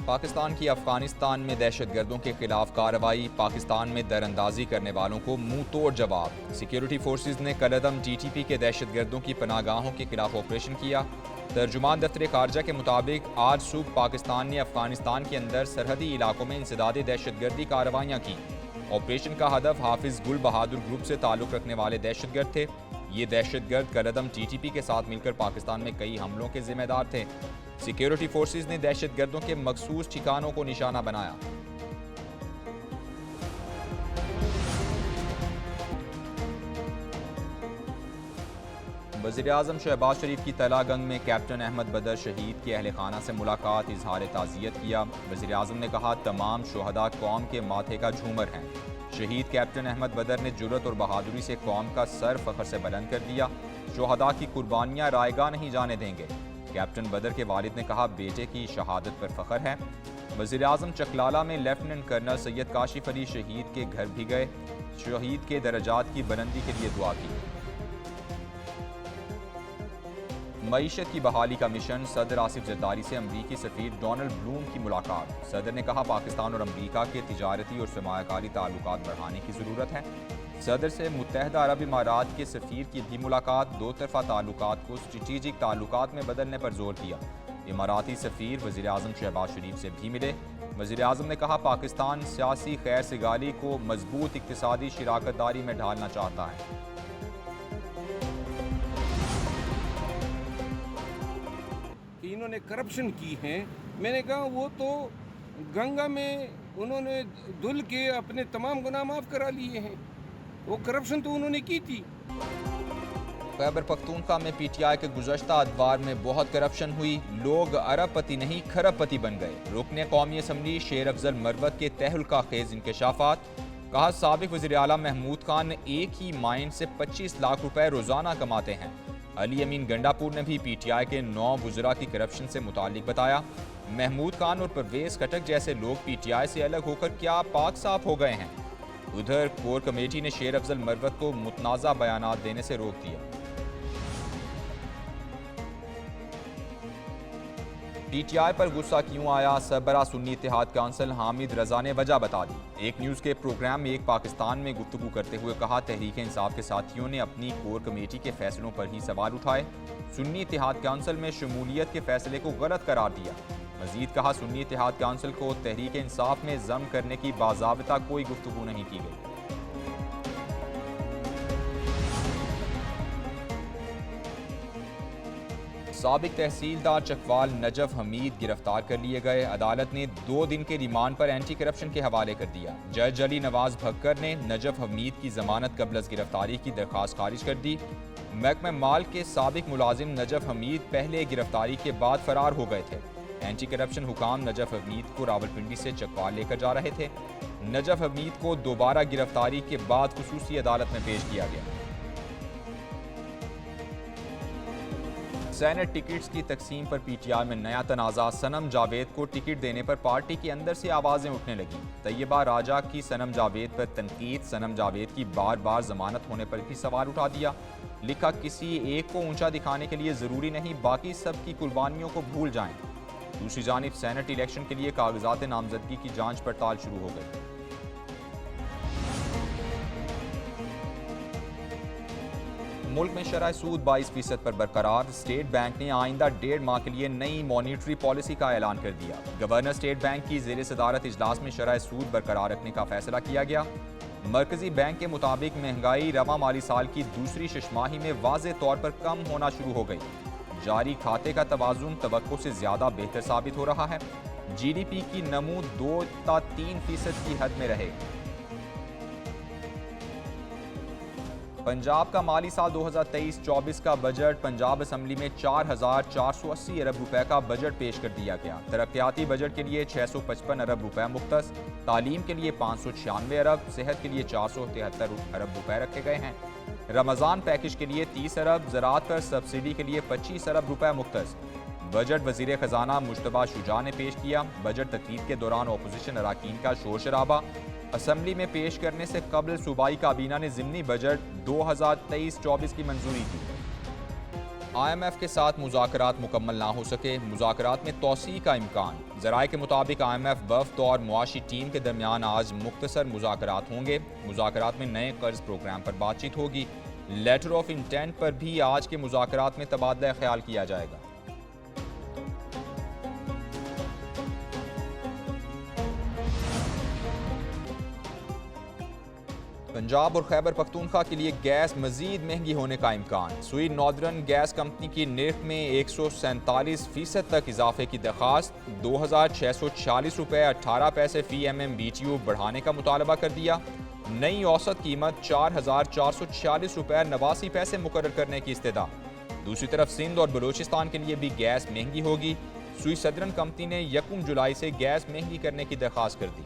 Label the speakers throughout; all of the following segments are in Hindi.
Speaker 1: पाकिस्तान की अफगानिस्तान में दहशतगर्दों के खिलाफ कार्रवाई, पाकिस्तान में दरअंदाजी करने वालों को मुंह तोड़ जवाब। सिक्योरिटी फोर्सेज ने कलअदम TTP के दहशतगर्दों की पनाहगाहों के खिलाफ ऑपरेशन किया। तर्जुमान दफ्तर खारजा के मुताबिक आज सुबह पाकिस्तान ने अफगानिस्तान के अंदर सरहदी इलाकों में इंसदादी दहशतगर्दी कार्रवाइयाँ की। ऑपरेशन का हदफ हाफिज गुल बहादुर ग्रुप से ताल्लुक़ रखने वाले दहशतगर्द थे। ये दहशतगर्द कलअदम TTP के साथ मिलकर पाकिस्तान में कई हमलों के जिम्मेदार थे। सिक्योरिटी फोर्सेज ने दहशतगर्दों के मखसूस ठिकानों को निशाना बनाया। वज़ीर-ए-आज़म शहबाज शरीफ की तलागंग में कैप्टन अहमद बदर शहीद के अहल खाना से मुलाकात, इजहार ताज़ियत किया। वज़ीर-ए-आज़म ने कहा, तमाम शुहदा कौम के माथे का झूमर हैं। शहीद कैप्टन अहमद बदर ने जुर्रत और बहादुरी से कौम का सर फख्र से बुलंद कर दिया। शुहदा की कुर्बानियाँ रायगा नहीं जाने देंगे। कैप्टन बदर के वालिद ने कहा, बेटे की शहादत पर फख्र है। वज़ीर-ए-आज़म चकलाला में लेफ्टिनेंट कर्नल सैयद काशिफ अली शहीद के घर भी गए। शहीद के दर्जात की बुलंदी के लिए दुआ की। मईशत की बहाली का मिशन, सदर आसिफ जरदारी से अमरीकी सफ़ीर डोनाल्ड ब्लूम की मुलाकात। सदर ने कहा, पाकिस्तान और अमरीका के तिजारती और सरमायाकारी ताल्लुकात बढ़ाने की ज़रूरत है। सदर से मुत्तहदा अरब इमारात के सफ़ीर की भी मुलाकात, दो तरफ़ा ताल्लुकात को स्ट्रेटेजिक ताल्लुकात में बदलने पर जोर दिया। इमाराती सफ़ीर वज़ीर-ए-आज़म शहबाज शरीफ से भी मिले। वज़ीर-ए-आज़म ने कहा, पाकिस्तान सियासी खैर सिगाली को मजबूत इक़्तिसादी शिराकतदारी में ढालना चाहता है।
Speaker 2: इन्होंने करप्शन की है। मैंने कहा, वो तो गंगा में उन्होंने धुल के अपने तमाम गुनाह माफ़ करा लिए हैं। वो करप्शन तो उन्होंने की थी।
Speaker 1: खैबर पख्तूनख्वा में PTI के गुज़श्ता अदवार में बहुत करप्शन हुई। लोग अरबपति नहीं खरबपति बन गए। रुकने कौमी असम्बली शेर अफजल मरवत के तहलका खेज इंकशाफात। कहा, साबिक वज़ीर आला महमूद खान एक ही माइन से 25 लाख रुपए रोज़ाना कमाते हैं। अली अमीन गंडापुर ने भी PTI के 9 वज़रा की करप्शन से मुताल्लिक बताया। महमूद खान और परवेज़ खटक जैसे लोग PTI से अलग होकर क्या पाक साफ हो गए हैं। उधर कोर कमेटी ने शेर अफजल मरवत को मुतनाज़ा बयानात देने से रोक दिया। PTI पर गुस्सा क्यों आया, सरबरा सुन्नी इत्तेहाद काउंसिल हामिद रजा ने वजह बता दी। एक न्यूज़ के प्रोग्राम में एक पाकिस्तान में गुफ्तगू करते हुए कहा, तहरीक इंसाफ के साथियों ने अपनी कोर कमेटी के फैसलों पर ही सवाल उठाए। सुन्नी इत्तेहाद काउंसिल में शमूलियत के फैसले को गलत करार दिया। मजीद कहा, सुन्नी इत्तेहाद काउंसिल को तहरीक इंसाफ में जम करने की बाज़ाबिता कोई गुफ्तगू नहीं की गई। साबिक तहसीलदार चकवाल नजफ हमीद गिरफ्तार कर लिए गए। अदालत ने 2 दिन के रिमांड पर एंटी करप्शन के हवाले कर दिया। जज अली नवाज भक्कर ने नजफ हमीद की जमानत कबल अज़ गिरफ्तारी की दरख्वास्त खारिज कर दी। महकमा माल के साबिक मुलाजिम नजफ हमीद पहले गिरफ्तारी के बाद फरार हो गए थे। एंटी करप्शन हुकाम नजफ हमीद को रावलपिंडी से चकवाल लेकर जा रहे थे। नजफ हमीद को दोबारा गिरफ्तारी के बाद खुसूसी अदालत में पेश किया गया। सेनेट टिकट्स की तकसीम पर PTI में नया तनाज़ा। सनम जावेद को टिकट देने पर पार्टी के अंदर से आवाज़ें उठने लगी। तैयबा राजा की सनम जावेद पर तनकीद, सनम जावेद की बार बार जमानत होने पर भी सवाल उठा दिया। लिखा, किसी एक को ऊंचा दिखाने के लिए ज़रूरी नहीं बाकी सब की कुर्बानियों को भूल जाएं। दूसरी जानिब सेनेट इलेक्शन के लिए कागजात नामजदगी की जाँच पड़ताल शुरू हो गई। मुल्क में शरह सूद 22% पर बरकरार। स्टेट बैंक ने आइंदा 1.5 माह के लिए नई मॉनिटरी पॉलिसी का ऐलान कर दिया। गवर्नर स्टेट बैंक की ज़ेर सदारत इजलास में शरह सूद बरकरार रखने का फैसला किया गया। मरकजी बैंक के मुताबिक महंगाई रवा माली साल की दूसरी छमाही में वाज़े तौर पर कम होना शुरू हो गई। जारी खाते का तवाज़ुन तवक्को से ज़्यादा बेहतर साबित हो रहा है। GDP की नमू 2 से 3% की हद में रहे। पंजाब का माली साल 2023-24 का बजट। पंजाब असम्बली में 4,480 अरब रुपए का बजट पेश कर दिया गया। तरक्याती बजट के लिए 655 अरब रुपए मुख्तस, तालीम के लिए 596 अरब, सेहत के लिए 473 अरब रुपए रखे गए हैं। रमज़ान पैकेज के लिए 30 अरब, ज़राअत पर सब्सिडी के लिए 25 अरब रुपए मुख्तस। बजट वज़ीर ख़जाना मुश्तबा शुजा ने पेश किया। बजट तकरीर के दौरान अपोजिशन अराकीन का शोर शराबा। असम्बली में पेश करने से कबल सूबाई काबीना ने ज़िमनी बजट 2023-24 की मंजूरी की। IMF के साथ मुज़ाकरात मुकम्मल ना हो सके, मुज़ाकरात में तोसी का इम्कान। ज़राए के मुताबिक IMF वफ़द और मुआशी टीम के दरमियान आज मुख्तसर मुज़ाकरात होंगे। मुज़ाकरात में नए कर्ज प्रोग्राम पर बातचीत होगी। लेटर ऑफ इंटेंट पर भी आज के मुज़ाकरात में तबादला ख्याल किया जाएगा। पंजाब और खैबर पख्तूनख्वा के लिए गैस मजीद महंगी होने का इम्कान। सुई नॉर्दर्न गैस कंपनी की निर्ख में 147% तक इजाफे की दरख्वास्त। 2,646 रुपये 18 पैसे फी MMBTU बढ़ाने का मुतालबा कर दिया। नई औसत कीमत 4,446 रुपये 89 पैसे मुकर्रर करने की इस्तदा। दूसरी तरफ सिंध और बलूचिस्तान के लिए भी गैस महंगी होगी। सुई सदरन कंपनी ने 1 जुलाई से गैस महंगी करने की दरख्वास्त कर दी।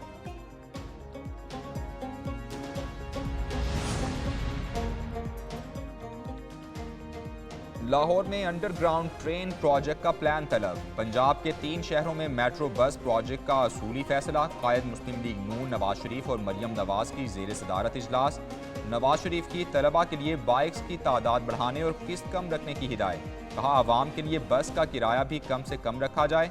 Speaker 1: लाहौर में अंडरग्राउंड ट्रेन प्रोजेक्ट का प्लान तलब। पंजाब के 3 शहरों में मेट्रो बस प्रोजेक्ट का असूली फैसला। कायद मुस्लिम लीग नून नवाज शरीफ और मरियम नवाज की जेर सदारत इजलास। नवाज शरीफ की तलबा के लिए बाइक्स की तादाद बढ़ाने और किस्त कम रखने की हिदायत। कहा आवाम के लिए बस का किराया भी कम से कम रखा जाए।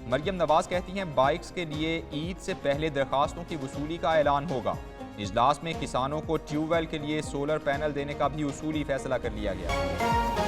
Speaker 1: मरियम नवाज कहती हैं बाइक्स के लिए ईद से पहले दरखास्तों की वसूली का ऐलान होगा। इजलास में किसानों को ट्यूबवेल के लिए सोलर पैनल देने का भी उसूली फैसला कर लिया गया।